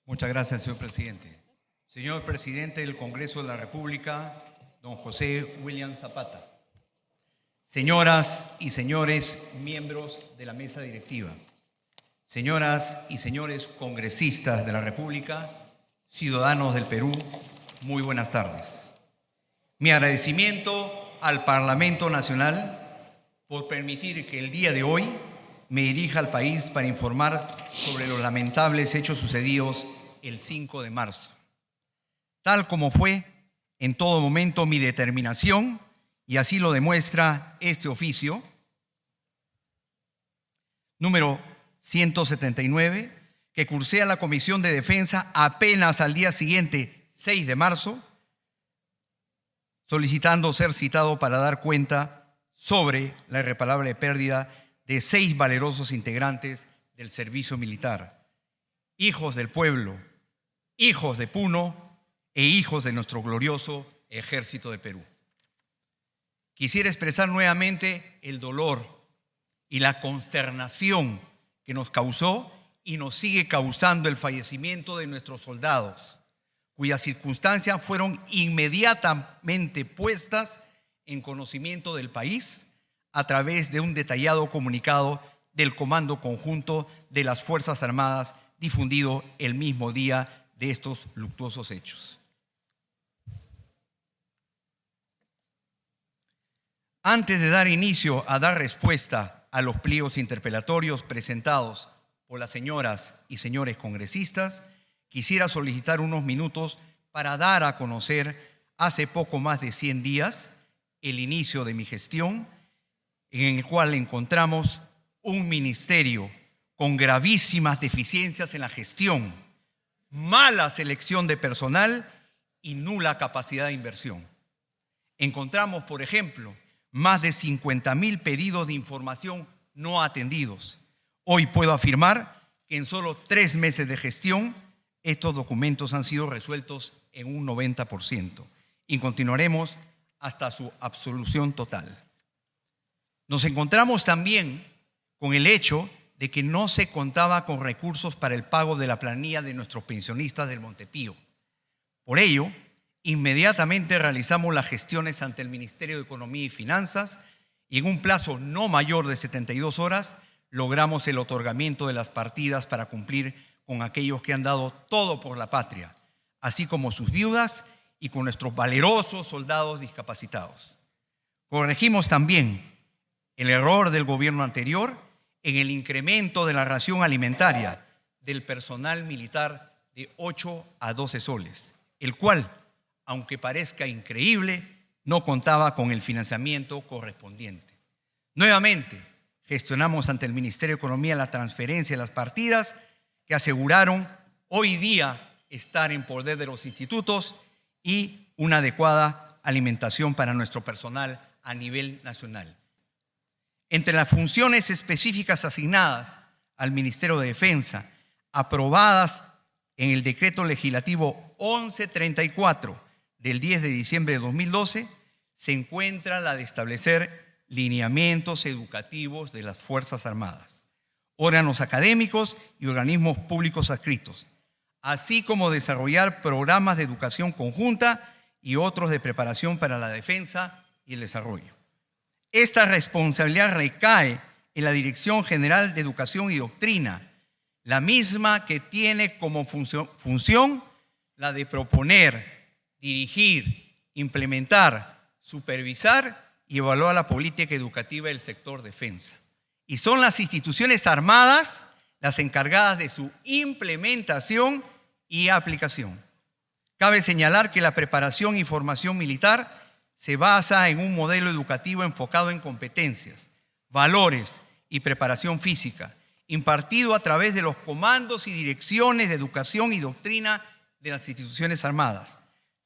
Muchas gracias, señor presidente. Señor presidente del Congreso de la República, don José William Zapata. Señoras y señores miembros de la mesa directiva, señoras y señores congresistas de la República, ciudadanos del Perú, muy buenas tardes. Mi agradecimiento al Parlamento Nacional por permitir que el día de hoy me dirija al país para informar sobre los lamentables hechos sucedidos el 5 de marzo. Tal como fue en todo momento mi determinación, y así lo demuestra este oficio, número 179, que cursé a la Comisión de Defensa apenas al día siguiente, 6 de marzo, solicitando ser citado para dar cuenta sobre la irreparable pérdida de 6 valerosos integrantes del servicio militar, hijos del pueblo, hijos de Puno e hijos de nuestro glorioso Ejército del Perú. Quisiera expresar nuevamente el dolor y la consternación que nos causó y nos sigue causando el fallecimiento de nuestros soldados, cuyas circunstancias fueron inmediatamente puestas en conocimiento del país a través de un detallado comunicado del Comando Conjunto de las Fuerzas Armadas difundido el mismo día de estos luctuosos hechos. Antes de dar inicio a dar respuesta a los pliegos interpelatorios presentados por las señoras y señores congresistas, quisiera solicitar unos minutos para dar a conocer hace poco más de 100 días el inicio de mi gestión, en el cual encontramos un ministerio con gravísimas deficiencias en la gestión, mala selección de personal y nula capacidad de inversión. Encontramos, por ejemplo, más de 50.000 pedidos de información no atendidos. Hoy puedo afirmar que en solo 3 meses de gestión, estos documentos han sido resueltos en un 90% y continuaremos hasta su absolución total. Nos encontramos también con el hecho de que no se contaba con recursos para el pago de la planilla de nuestros pensionistas del Montepío. Por ello, inmediatamente realizamos las gestiones ante el Ministerio de Economía y Finanzas y en un plazo no mayor de 72 horas logramos el otorgamiento de las partidas para cumplir con aquellos que han dado todo por la patria, así como sus viudas y con nuestros valerosos soldados discapacitados. Corregimos también el error del gobierno anterior en el incremento de la ración alimentaria del personal militar de 8 a 12 soles, el cual, aunque parezca increíble, no contaba con el financiamiento correspondiente. Nuevamente, gestionamos ante el Ministerio de Economía la transferencia de las partidas que aseguraron hoy día estar en poder de los institutos y una adecuada alimentación para nuestro personal a nivel nacional. Entre las funciones específicas asignadas al Ministerio de Defensa, aprobadas en el Decreto Legislativo 1134 del 10 de diciembre de 2012, se encuentra la de establecer lineamientos educativos de las Fuerzas Armadas, órganos académicos y organismos públicos adscritos, así como desarrollar programas de educación conjunta y otros de preparación para la defensa y el desarrollo. Esta responsabilidad recae en la Dirección General de Educación y Doctrina, la misma que tiene como función la de proponer, dirigir, implementar, supervisar y evaluar la política educativa del sector defensa. Y son las instituciones armadas las encargadas de su implementación y aplicación. Cabe señalar que la preparación y formación militar se basa en un modelo educativo enfocado en competencias, valores y preparación física, impartido a través de los comandos y direcciones de educación y doctrina de las instituciones armadas.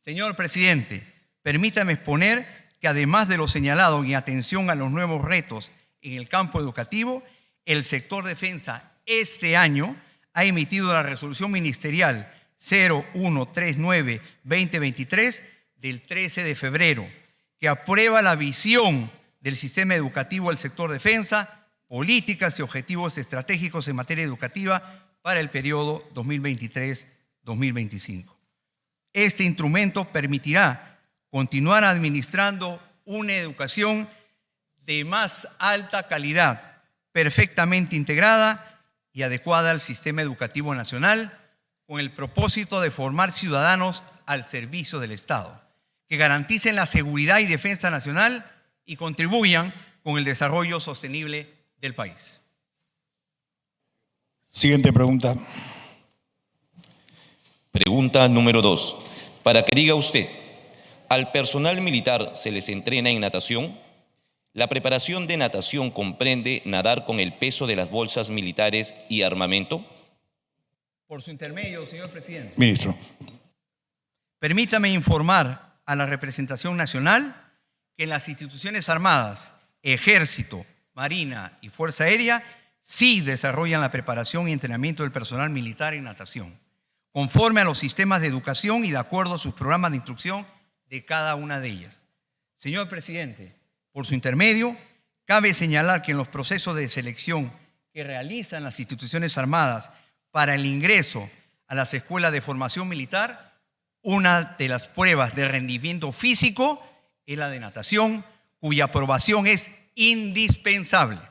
Señor presidente, permítame exponer que además de lo señalado en atención a los nuevos retos en el campo educativo, el sector defensa este año ha emitido la resolución ministerial 0139-2023 del 13 de febrero, que aprueba la visión del sistema educativo del sector defensa, políticas y objetivos estratégicos en materia educativa para el periodo 2025. Este instrumento permitirá continuar administrando una educación de más alta calidad, perfectamente integrada y adecuada al sistema educativo nacional, con el propósito de formar ciudadanos al servicio del Estado, que garanticen la seguridad y defensa nacional y contribuyan con el desarrollo sostenible del país. Siguiente pregunta. Pregunta número 2. Para que diga usted, ¿al personal militar se les entrena en natación? La preparación de natación comprende nadar con el peso de las bolsas militares y armamento. Por su intermedio, señor presidente. Ministro. Permítame informar a la representación nacional que en las instituciones armadas, Ejército, Marina y Fuerza Aérea sí desarrollan la preparación y entrenamiento del personal militar en natación, conforme a los sistemas de educación y de acuerdo a sus programas de instrucción de cada una de ellas. Señor presidente, por su intermedio, cabe señalar que en los procesos de selección que realizan las instituciones armadas para el ingreso a las escuelas de formación militar, una de las pruebas de rendimiento físico es la de natación, cuya aprobación es indispensable,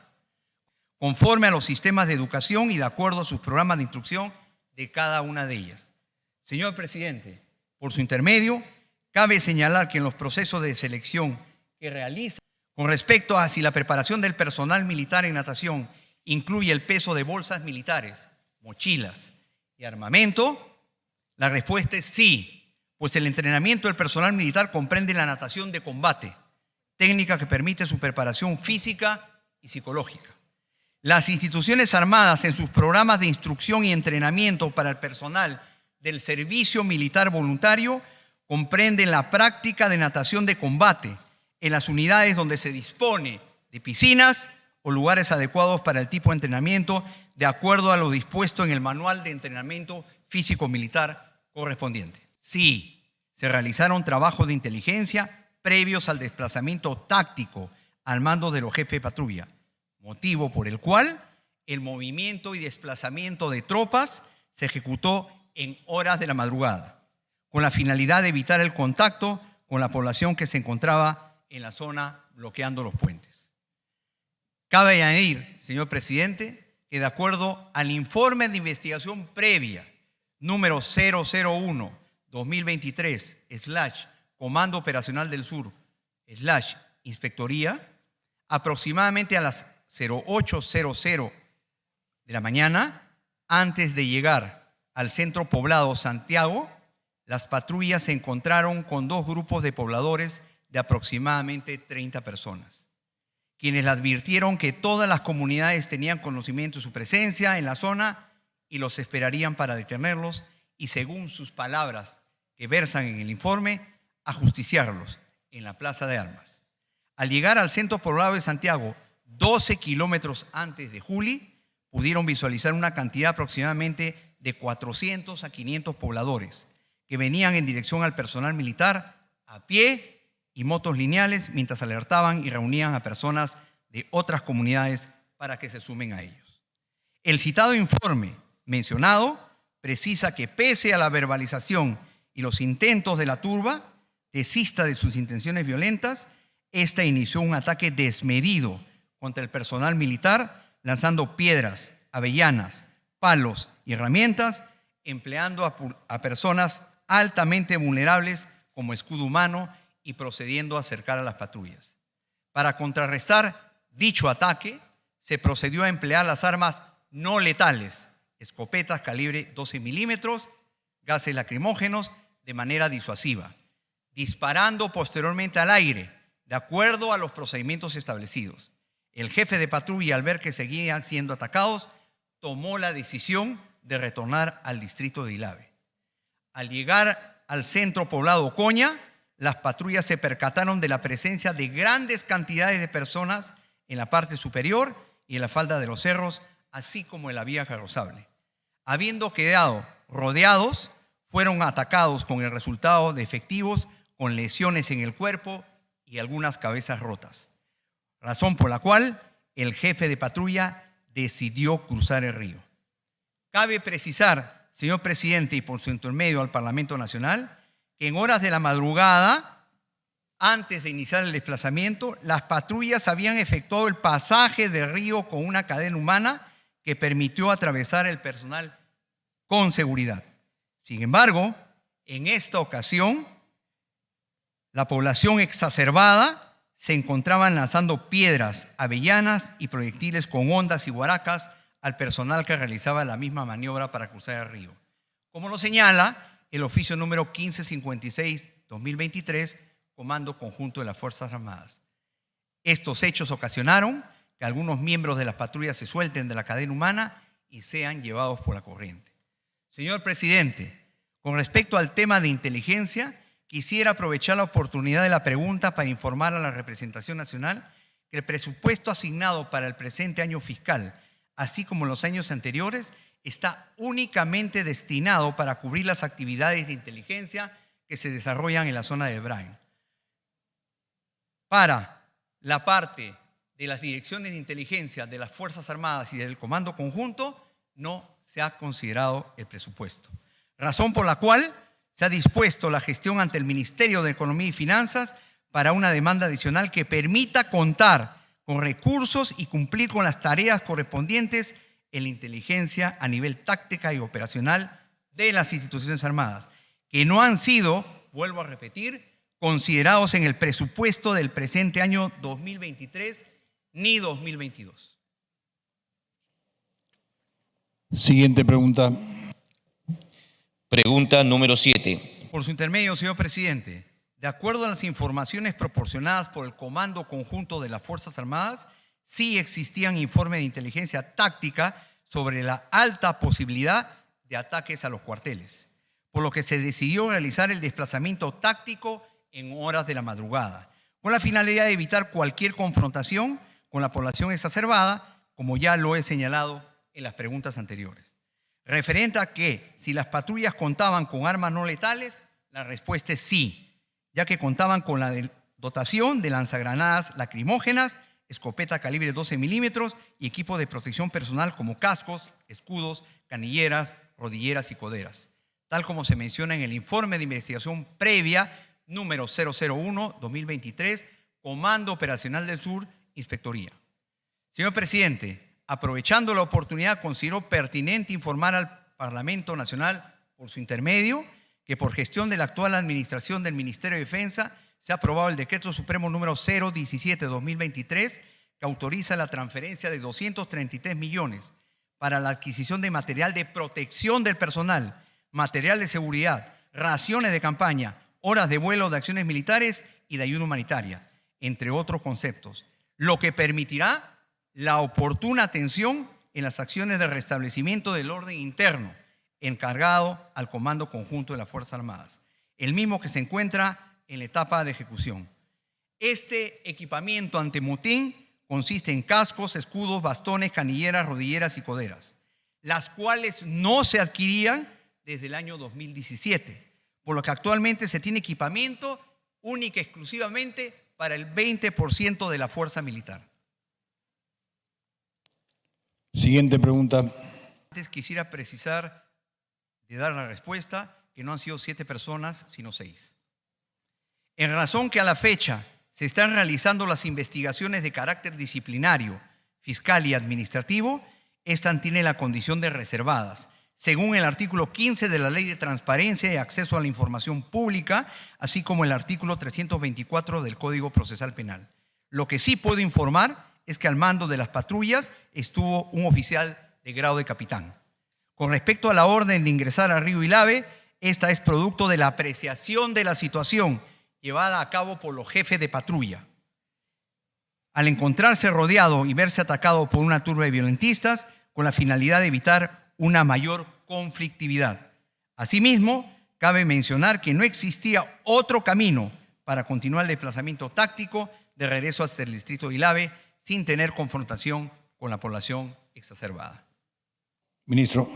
conforme a los sistemas de educación y de acuerdo a sus programas de instrucción de cada una de ellas. Señor presidente, por su intermedio, cabe señalar que en los procesos de selección que realizan con respecto a si la preparación del personal militar en natación incluye el peso de bolsas militares, mochilas y armamento, la respuesta es sí, pues el entrenamiento del personal militar comprende la natación de combate, técnica que permite su preparación física y psicológica. Las instituciones armadas en sus programas de instrucción y entrenamiento para el personal del servicio militar voluntario comprenden la práctica de natación de combate en las unidades donde se dispone de piscinas o lugares adecuados para el tipo de entrenamiento de acuerdo a lo dispuesto en el manual de entrenamiento físico-militar correspondiente. Sí, se realizaron trabajos de inteligencia previos al desplazamiento táctico al mando de los jefes de patrulla, motivo por el cual el movimiento y desplazamiento de tropas se ejecutó en horas de la madrugada, con la finalidad de evitar el contacto con la población que se encontraba en la zona bloqueando los puentes. Cabe añadir, señor presidente, que de acuerdo al informe de investigación previa número 001-2023/Comando Operacional del Sur/Inspectoría, aproximadamente a las 08:00 de la mañana, antes de llegar al centro poblado Santiago, las patrullas se encontraron con dos grupos de pobladores de aproximadamente 30 personas, quienes le advirtieron que todas las comunidades tenían conocimiento de su presencia en la zona y los esperarían para detenerlos y, según sus palabras que versan en el informe, ajusticiarlos en la Plaza de Armas. Al llegar al centro poblado de Santiago, 12 kilómetros antes de Juli, pudieron visualizar una cantidad aproximadamente de 400 a 500 pobladores que venían en dirección al personal militar a pie y motos lineales mientras alertaban y reunían a personas de otras comunidades para que se sumen a ellos. El citado informe mencionado precisa que pese a la verbalización y los intentos de la turba, desista de sus intenciones violentas, esta inició un ataque desmedido contra el personal militar, lanzando piedras, avellanas, palos y herramientas, empleando a personas altamente vulnerables como escudo humano y procediendo a acercar a las patrullas. Para contrarrestar dicho ataque, se procedió a emplear las armas no letales, escopetas calibre 12 milímetros, gases lacrimógenos, de manera disuasiva, disparando posteriormente al aire, de acuerdo a los procedimientos establecidos. El jefe de patrulla, al ver que seguían siendo atacados, tomó la decisión de retornar al distrito de Ilave. Al llegar al centro poblado Ocoña, las patrullas se percataron de la presencia de grandes cantidades de personas en la parte superior y en la falda de los cerros, así como en la vía carrozable. Habiendo quedado rodeados, fueron atacados con el resultado de efectivos con lesiones en el cuerpo y algunas cabezas rotas, razón por la cual el jefe de patrulla decidió cruzar el río. Cabe precisar, señor presidente, y por su intermedio al Parlamento Nacional, que en horas de la madrugada, antes de iniciar el desplazamiento, las patrullas habían efectuado el pasaje de río con una cadena humana que permitió atravesar el personal con seguridad. Sin embargo, en esta ocasión, la población exacerbada se encontraban lanzando piedras, avellanas y proyectiles con ondas y guaracas al personal que realizaba la misma maniobra para cruzar el río. Como lo señala el oficio número 1556-2023, Comando Conjunto de las Fuerzas Armadas. Estos hechos ocasionaron que algunos miembros de las patrullas se suelten de la cadena humana y sean llevados por la corriente. Señor presidente, con respecto al tema de inteligencia, quisiera aprovechar la oportunidad de la pregunta para informar a la representación nacional que el presupuesto asignado para el presente año fiscal, así como los años anteriores, está únicamente destinado para cubrir las actividades de inteligencia que se desarrollan en la zona del Brain. Para la parte de las direcciones de inteligencia de las Fuerzas Armadas y del Comando Conjunto, no se ha considerado el presupuesto. Razón por la cual se ha dispuesto la gestión ante el Ministerio de Economía y Finanzas para una demanda adicional que permita contar con recursos y cumplir con las tareas correspondientes en la inteligencia a nivel táctica y operacional de las instituciones armadas, que no han sido, vuelvo a repetir, considerados en el presupuesto del presente año 2023 ni 2022. Siguiente pregunta. Pregunta número 7. Por su intermedio, señor presidente, de acuerdo a las informaciones proporcionadas por el Comando Conjunto de las Fuerzas Armadas, sí existían informes de inteligencia táctica sobre la alta posibilidad de ataques a los cuarteles, por lo que se decidió realizar el desplazamiento táctico en horas de la madrugada, con la finalidad de evitar cualquier confrontación con la población exacerbada, como ya lo he señalado en las preguntas anteriores. Referente a que si las patrullas contaban con armas no letales, la respuesta es sí, ya que contaban con la dotación de lanzagranadas lacrimógenas, escopeta calibre 12 milímetros y equipo de protección personal como cascos, escudos, canilleras, rodilleras y coderas, tal como se menciona en el informe de investigación previa número 001-2023, Comando Operacional del Sur, Inspectoría. Señor presidente, aprovechando la oportunidad, considero pertinente informar al Parlamento Nacional, por su intermedio, que por gestión de la actual administración del Ministerio de Defensa se ha aprobado el Decreto Supremo número 017-2023, que autoriza la transferencia de 233 millones para la adquisición de material de protección del personal, material de seguridad, raciones de campaña, horas de vuelo de acciones militares y de ayuda humanitaria, entre otros conceptos, lo que permitirá la oportuna atención en las acciones de restablecimiento del orden interno encargado al Comando Conjunto de las Fuerzas Armadas, el mismo que se encuentra en la etapa de ejecución. Este equipamiento anti-motín consiste en cascos, escudos, bastones, canilleras, rodilleras y coderas, las cuales no se adquirían desde el año 2017, por lo que actualmente se tiene equipamiento única y exclusivamente para el 20% de la fuerza militar. Siguiente pregunta. Antes quisiera precisar de dar la respuesta que no han sido 7 personas, sino 6. En razón que a la fecha se están realizando las investigaciones de carácter disciplinario, fiscal y administrativo, estas tienen la condición de reservadas, según el artículo 15 de la Ley de Transparencia y Acceso a la Información Pública, así como el artículo 324 del Código Procesal Penal. Lo que sí puedo informar es que al mando de las patrullas estuvo un oficial de grado de capitán. Con respecto a la orden de ingresar al río Ilave, esta es producto de la apreciación de la situación llevada a cabo por los jefes de patrulla. Al encontrarse rodeado y verse atacado por una turba de violentistas, con la finalidad de evitar una mayor conflictividad. Asimismo, cabe mencionar que no existía otro camino para continuar el desplazamiento táctico de regreso hasta el distrito de Ilave sin tener confrontación con la población exacerbada. Ministro.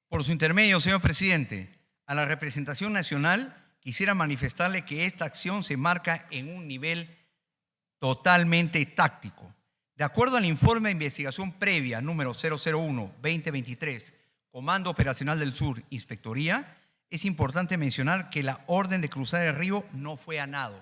Por su intermedio, señor presidente, a la representación nacional quisiera manifestarle que esta acción se marca en un nivel totalmente táctico. De acuerdo al informe de investigación previa número 001-2023, Comando Operacional del Sur, Inspectoría, es importante mencionar que la orden de cruzar el río no fue a nado.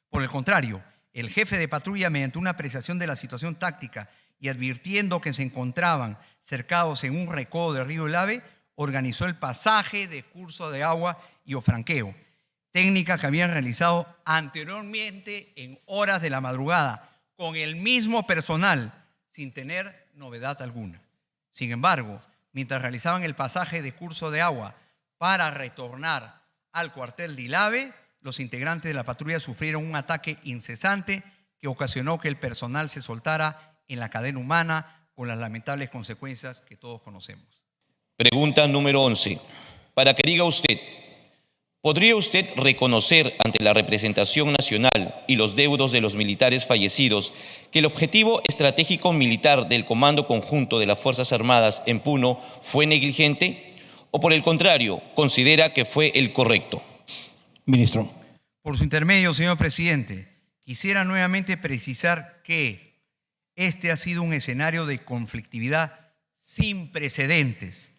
Por el contrario, el jefe de patrulla, mediante una apreciación de la situación táctica y advirtiendo que se encontraban cercados en un recodo del río Ilave, organizó el pasaje de curso de agua y ofranqueo, técnica que habían realizado anteriormente en horas de la madrugada con el mismo personal, sin tener novedad alguna. Sin embargo, mientras realizaban el pasaje de curso de agua para retornar al cuartel de Ilave, los integrantes de la patrulla sufrieron un ataque incesante que ocasionó que el personal se soltara en la cadena humana con las lamentables consecuencias que todos conocemos. Pregunta número 11. Para que diga usted, ¿podría usted reconocer ante la representación nacional y los deudos de los militares fallecidos que el objetivo estratégico militar del Comando Conjunto de las Fuerzas Armadas en Puno fue negligente? ¿O por el contrario, considera que fue el correcto? Ministro. Por su intermedio, señor presidente, quisiera nuevamente precisar que este ha sido un escenario de conflictividad sin precedentes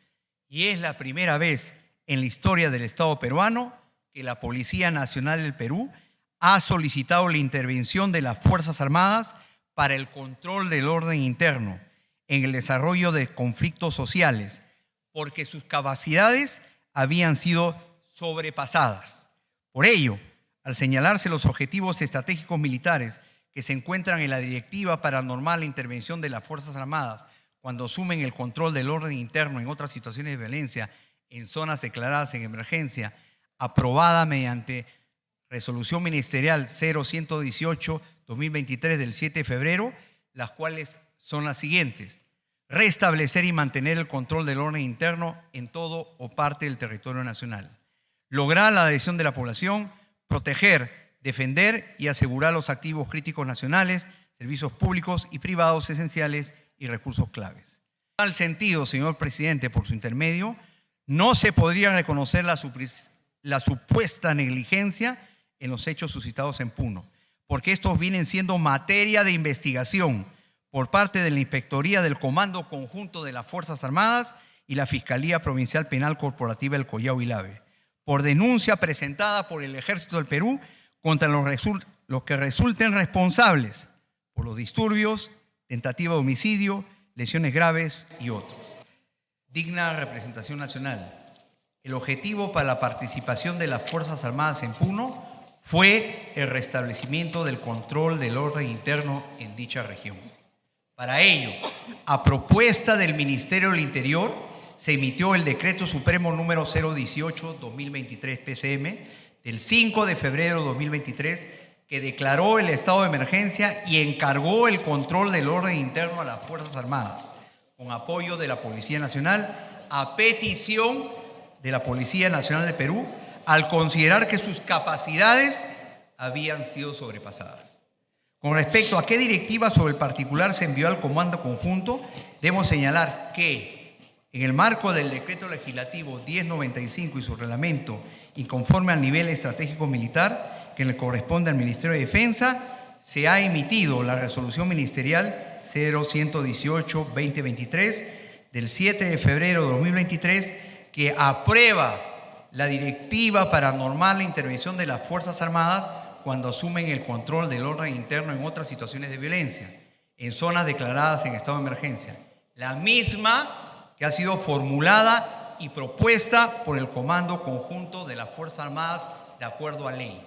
y es la primera vez en la historia del Estado peruano que la Policía Nacional del Perú ha solicitado la intervención de las Fuerzas Armadas para el control del orden interno en el desarrollo de conflictos sociales, porque sus capacidades habían sido sobrepasadas. Por ello, al señalarse los objetivos estratégicos militares que se encuentran en la Directiva para normal la intervención de las Fuerzas Armadas cuando asumen el control del orden interno en otras situaciones de violencia en zonas declaradas en emergencia, aprobada mediante Resolución Ministerial 0118-2023 del 7 de febrero, las cuales son las siguientes: restablecer y mantener el control del orden interno en todo o parte del territorio nacional, lograr la adhesión de la población, proteger, defender y asegurar los activos críticos nacionales, servicios públicos y privados esenciales y recursos claves. En tal sentido, señor presidente, por su intermedio, no se podría reconocer la supuesta negligencia en los hechos suscitados en Puno, porque estos vienen siendo materia de investigación por parte de la Inspectoría del Comando Conjunto de las Fuerzas Armadas y la Fiscalía Provincial Penal Corporativa del Collao Ilave, por denuncia presentada por el Ejército del Perú contra los que resulten responsables por los disturbios, tentativa de homicidio, lesiones graves y otros. Digna representación nacional. El objetivo para la participación de las Fuerzas Armadas en Puno fue el restablecimiento del control del orden interno en dicha región. Para ello, a propuesta del Ministerio del Interior, se emitió el Decreto Supremo número 018-2023 PCM del 5 de febrero de 2023 que declaró el estado de emergencia y encargó el control del orden interno a las Fuerzas Armadas, con apoyo de la Policía Nacional, a petición de la Policía Nacional de Perú, al considerar que sus capacidades habían sido sobrepasadas. Con respecto a qué directiva sobre el particular se envió al Comando Conjunto, debemos señalar que en el marco del Decreto Legislativo 1095 y su reglamento, y conforme al nivel estratégico militar que le corresponde al Ministerio de Defensa, se ha emitido la Resolución Ministerial 0118-2023 del 7 de febrero de 2023 que aprueba la directiva para normar la intervención de las Fuerzas Armadas cuando asumen el control del orden interno en otras situaciones de violencia, en zonas declaradas en estado de emergencia. La misma que ha sido formulada y propuesta por el Comando Conjunto de las Fuerzas Armadas de acuerdo a ley.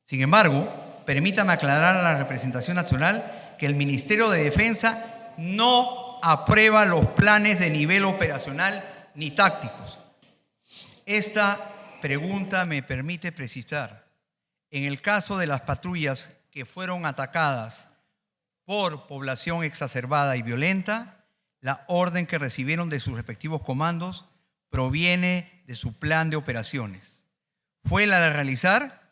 Sin embargo, permítame aclarar a la representación nacional que el Ministerio de Defensa no aprueba los planes de nivel operacional ni tácticos. Esta pregunta me permite precisar, en el caso de las patrullas que fueron atacadas por población exacerbada y violenta, la orden que recibieron de sus respectivos comandos proviene de su plan de operaciones. Fue la de realizar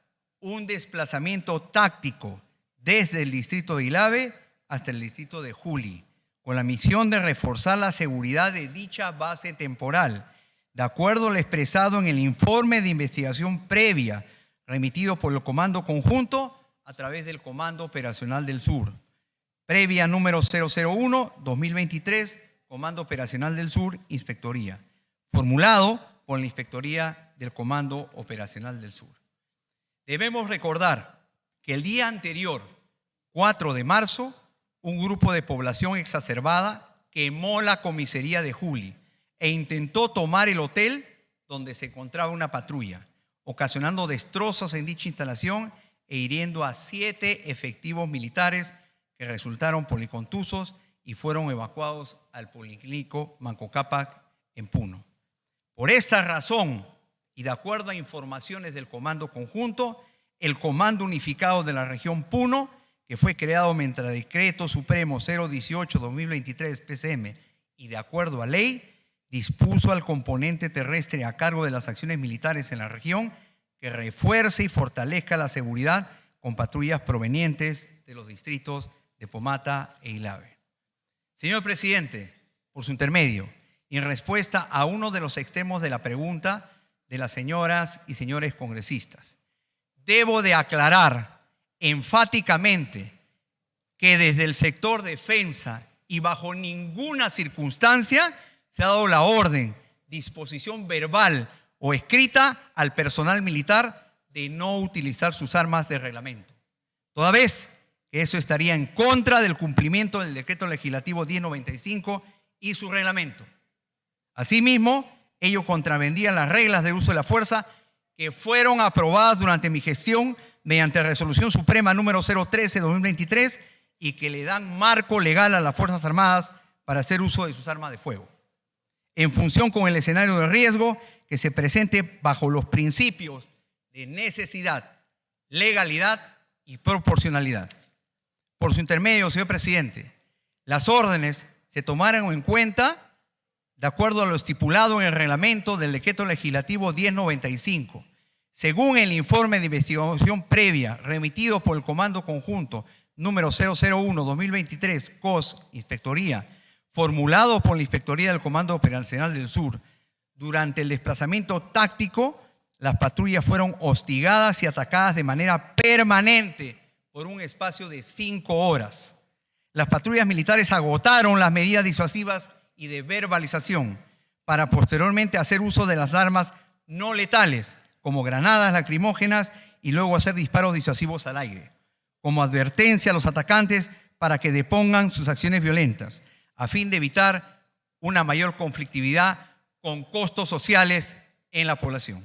un desplazamiento táctico desde el distrito de Ilave hasta el distrito de Juli, con la misión de reforzar la seguridad de dicha base temporal, de acuerdo a lo expresado en el informe de investigación previa remitido por el Comando Conjunto a través del Comando Operacional del Sur, previa número 001-2023 Comando Operacional del Sur, Inspectoría, formulado por la Inspectoría del Comando Operacional del Sur. Debemos recordar que el día anterior, 4 de marzo, un grupo de población exacerbada quemó la comisaría de Juli e intentó tomar el hotel donde se encontraba una patrulla, ocasionando destrozos en dicha instalación e hiriendo a 7 efectivos militares que resultaron policontusos y fueron evacuados al Policlínico Manco Cápac en Puno. Por esta razón, y de acuerdo a informaciones del Comando Conjunto, el Comando Unificado de la Región Puno, que fue creado mediante Decreto Supremo 018-2023 PCM y de acuerdo a ley, dispuso al componente terrestre a cargo de las acciones militares en la región que refuerce y fortalezca la seguridad con patrullas provenientes de los distritos de Pomata e Ilave. Señor presidente, por su intermedio, y en respuesta a uno de los extremos de la pregunta de las señoras y señores congresistas, debo de aclarar enfáticamente que desde el sector defensa y bajo ninguna circunstancia se ha dado la orden, disposición verbal o escrita al personal militar de no utilizar sus armas de reglamento, toda vez que eso estaría en contra del cumplimiento del Decreto Legislativo 1095 y su reglamento. Asimismo, ello contravendía las reglas de uso de la fuerza que fueron aprobadas durante mi gestión mediante Resolución Suprema número 013-2023 y que le dan marco legal a las Fuerzas Armadas para hacer uso de sus armas de fuego, en función con el escenario de riesgo que se presente bajo los principios de necesidad, legalidad y proporcionalidad. Por su intermedio, señor presidente, las órdenes se tomaron en cuenta de acuerdo a lo estipulado en el reglamento del Decreto Legislativo 1095. Según el informe de investigación previa remitido por el Comando Conjunto número 001-2023, COS, Inspectoría, formulado por la Inspectoría del Comando Operacional del Sur, durante el desplazamiento táctico, las patrullas fueron hostigadas y atacadas de manera permanente por un espacio de 5 horas. Las patrullas militares agotaron las medidas disuasivas y de verbalización para posteriormente hacer uso de las armas no letales, como granadas lacrimógenas, y luego hacer disparos disuasivos al aire, como advertencia a los atacantes para que depongan sus acciones violentas, a fin de evitar una mayor conflictividad con costos sociales en la población.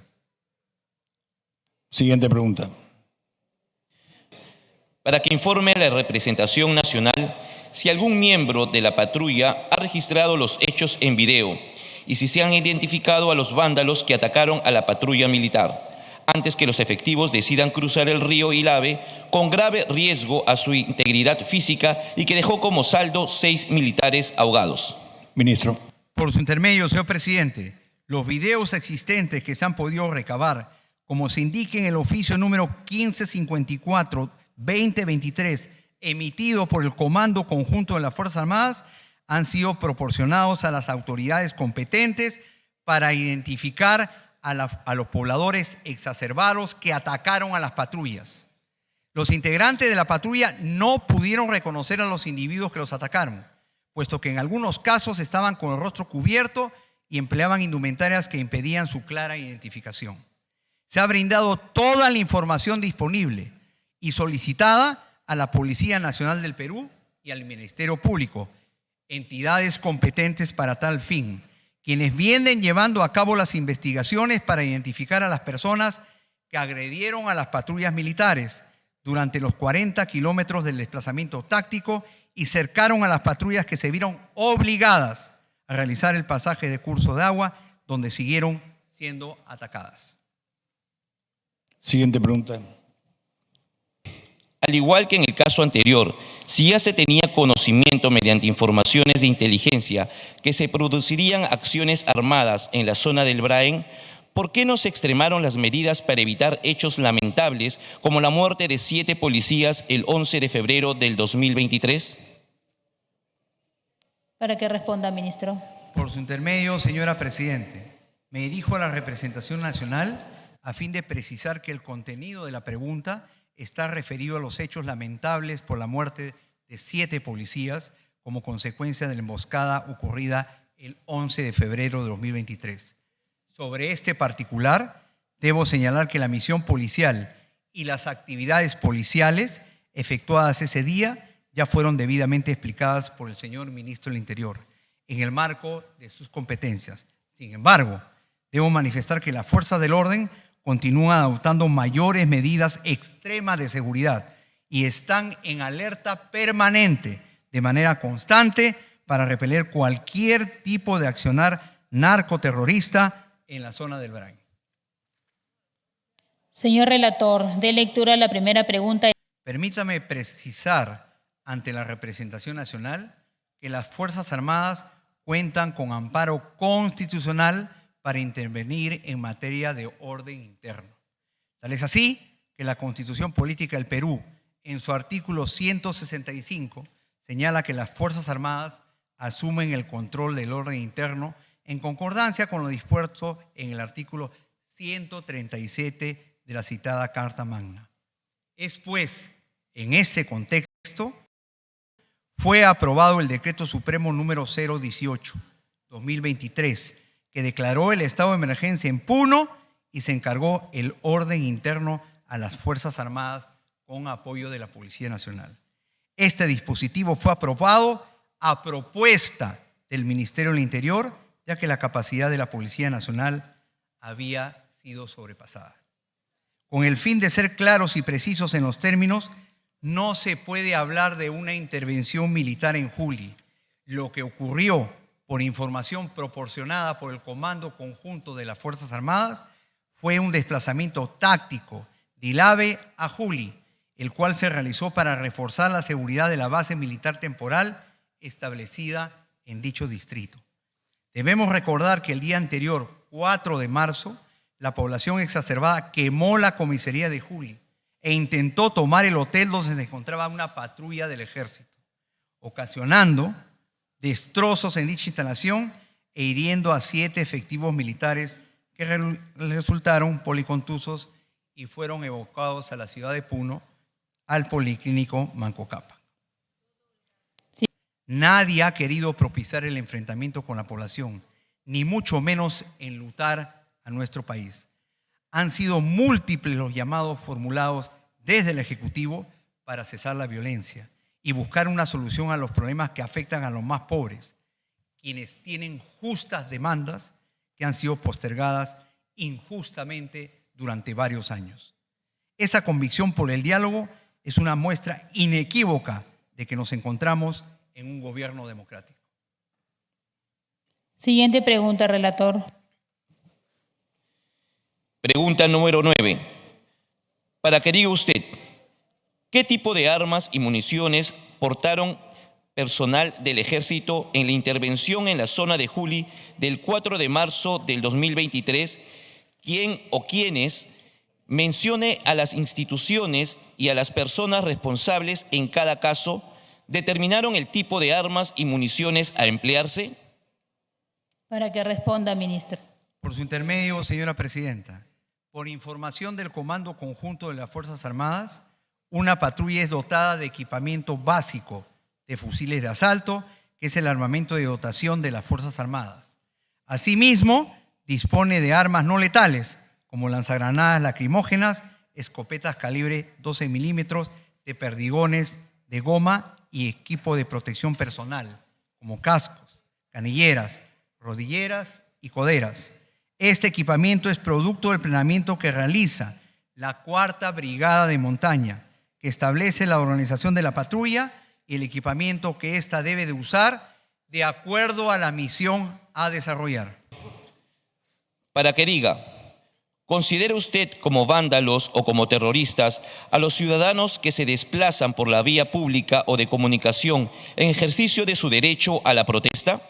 Siguiente pregunta. Para que informe a la representación nacional si algún miembro de la patrulla ha registrado los hechos en video y si se han identificado a los vándalos que atacaron a la patrulla militar antes que los efectivos decidan cruzar el río Ilave con grave riesgo a su integridad física y que dejó como saldo 6 militares ahogados. Ministro. Por su intermedio, señor presidente, los videos existentes que se han podido recabar, como se indica en el oficio número 1554-2023, emitido por el Comando Conjunto de las Fuerzas Armadas, han sido proporcionados a las autoridades competentes para identificar a los pobladores exacerbados que atacaron a las patrullas. Los integrantes de la patrulla no pudieron reconocer a los individuos que los atacaron, puesto que en algunos casos estaban con el rostro cubierto y empleaban indumentarias que impedían su clara identificación. Se ha brindado toda la información disponible y solicitada a la Policía Nacional del Perú y al Ministerio Público, entidades competentes para tal fin, quienes vienen llevando a cabo las investigaciones para identificar a las personas que agredieron a las patrullas militares durante los 40 kilómetros del desplazamiento táctico y cercaron a las patrullas que se vieron obligadas a realizar el pasaje de curso de agua, donde siguieron siendo atacadas. Siguiente pregunta. Al igual que en el caso anterior, si ya se tenía conocimiento mediante informaciones de inteligencia que se producirían acciones armadas en la zona del Braen, ¿por qué no se extremaron las medidas para evitar hechos lamentables como la muerte de 7 policías el 11 de febrero del 2023? Para que responda, ministro. Por su intermedio, señora Presidente, me dirijo a la representación nacional a fin de precisar que el contenido de la pregunta está referido a los hechos lamentables por la muerte de 7 policías como consecuencia de la emboscada ocurrida el 11 de febrero de 2023. Sobre este particular, debo señalar que la misión policial y las actividades policiales efectuadas ese día ya fueron debidamente explicadas por el señor Ministro del Interior en el marco de sus competencias. Sin embargo, debo manifestar que las fuerzas del orden continúan adoptando mayores medidas extremas de seguridad y están en alerta permanente de manera constante para repeler cualquier tipo de accionar narcoterrorista en la zona del Brain. Señor relator, dé lectura a la primera pregunta. Permítame precisar ante la representación nacional que las Fuerzas Armadas cuentan con amparo constitucional para intervenir en materia de orden interno. Tal es así que la Constitución Política del Perú, en su artículo 165, señala que las Fuerzas Armadas asumen el control del orden interno en concordancia con lo dispuesto en el artículo 137 de la citada Carta Magna. Es pues, en ese contexto, fue aprobado el Decreto Supremo número 018-2023, que declaró el estado de emergencia en Puno y se encargó el orden interno a las Fuerzas Armadas con apoyo de la Policía Nacional. Este dispositivo fue aprobado a propuesta del Ministerio del Interior, ya que la capacidad de la Policía Nacional había sido sobrepasada. Con el fin de ser claros y precisos en los términos, no se puede hablar de una intervención militar en Juli. Lo que ocurrió, por información proporcionada por el Comando Conjunto de las Fuerzas Armadas, fue un desplazamiento táctico de Ilave a Juli, el cual se realizó para reforzar la seguridad de la base militar temporal establecida en dicho distrito. Debemos recordar que el día anterior, 4 de marzo, la población exacerbada quemó la comisaría de Juli e intentó tomar el hotel donde se encontraba una patrulla del ejército, ocasionando destrozos en dicha instalación e hiriendo a 7 efectivos militares que resultaron policontusos y fueron evacuados a la ciudad de Puno, al Policlínico Manco Cápac. Sí. Nadie ha querido propiciar el enfrentamiento con la población, ni mucho menos enlutar a nuestro país. Han sido múltiples los llamados formulados desde el Ejecutivo para cesar la violencia y buscar una solución a los problemas que afectan a los más pobres, quienes tienen justas demandas que han sido postergadas injustamente durante varios años. Esa convicción por el diálogo es una muestra inequívoca de que nos encontramos en un gobierno democrático. Siguiente pregunta, relator. Pregunta número 9. Para que diga usted, ¿qué tipo de armas y municiones portaron personal del Ejército en la intervención en la zona de Juli del 4 de marzo del 2023? ¿Quién o quiénes? Mencione a las instituciones y a las personas responsables en cada caso. ¿Determinaron el tipo de armas y municiones a emplearse? Para que responda, ministro. Por su intermedio, señora presidenta, por información del Comando Conjunto de las Fuerzas Armadas, una patrulla es dotada de equipamiento básico de fusiles de asalto, que es el armamento de dotación de las Fuerzas Armadas. Asimismo, dispone de armas no letales, como lanzagranadas lacrimógenas, escopetas calibre 12 milímetros, de perdigones de goma y equipo de protección personal, como cascos, canilleras, rodilleras y coderas. Este equipamiento es producto del planeamiento que realiza la 4ª Brigada de Montaña, que establece la organización de la patrulla y el equipamiento que ésta debe de usar de acuerdo a la misión a desarrollar. Para que diga, ¿considera usted como vándalos o como terroristas a los ciudadanos que se desplazan por la vía pública o de comunicación en ejercicio de su derecho a la protesta?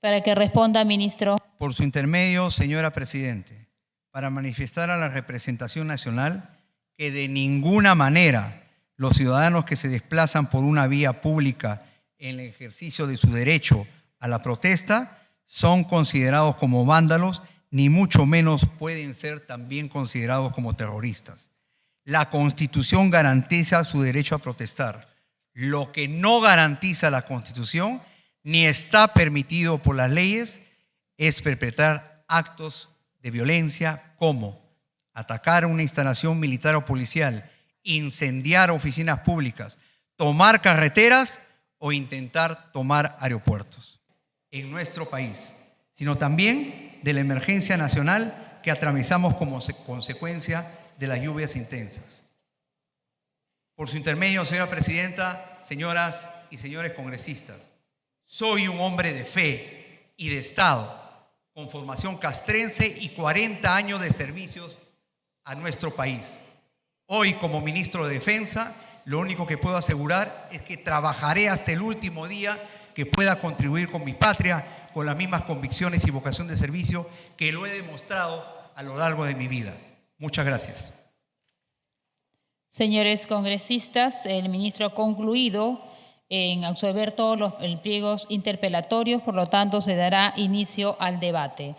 Para que responda, ministro. Por su intermedio, señora Presidente, para manifestar a la representación nacional que de ninguna manera los ciudadanos que se desplazan por una vía pública en el ejercicio de su derecho a la protesta son considerados como vándalos, ni mucho menos pueden ser también considerados como terroristas. La Constitución garantiza su derecho a protestar. Lo que no garantiza la Constitución ni está permitido por las leyes es perpetrar actos de violencia como atacar una instalación militar o policial, incendiar oficinas públicas, tomar carreteras o intentar tomar aeropuertos en nuestro país, sino también de la emergencia nacional que atravesamos como consecuencia de las lluvias intensas. Por su intermedio, señora presidenta, señoras y señores congresistas, soy un hombre de fe y de Estado, con formación castrense y 40 años de servicios a nuestro país. Hoy, como ministro de Defensa, lo único que puedo asegurar es que trabajaré hasta el último día que pueda contribuir con mi patria, con las mismas convicciones y vocación de servicio que lo he demostrado a lo largo de mi vida. Muchas gracias. Señores congresistas, el ministro ha concluido en absolver todos los pliegos interpelatorios, por lo tanto se dará inicio al debate.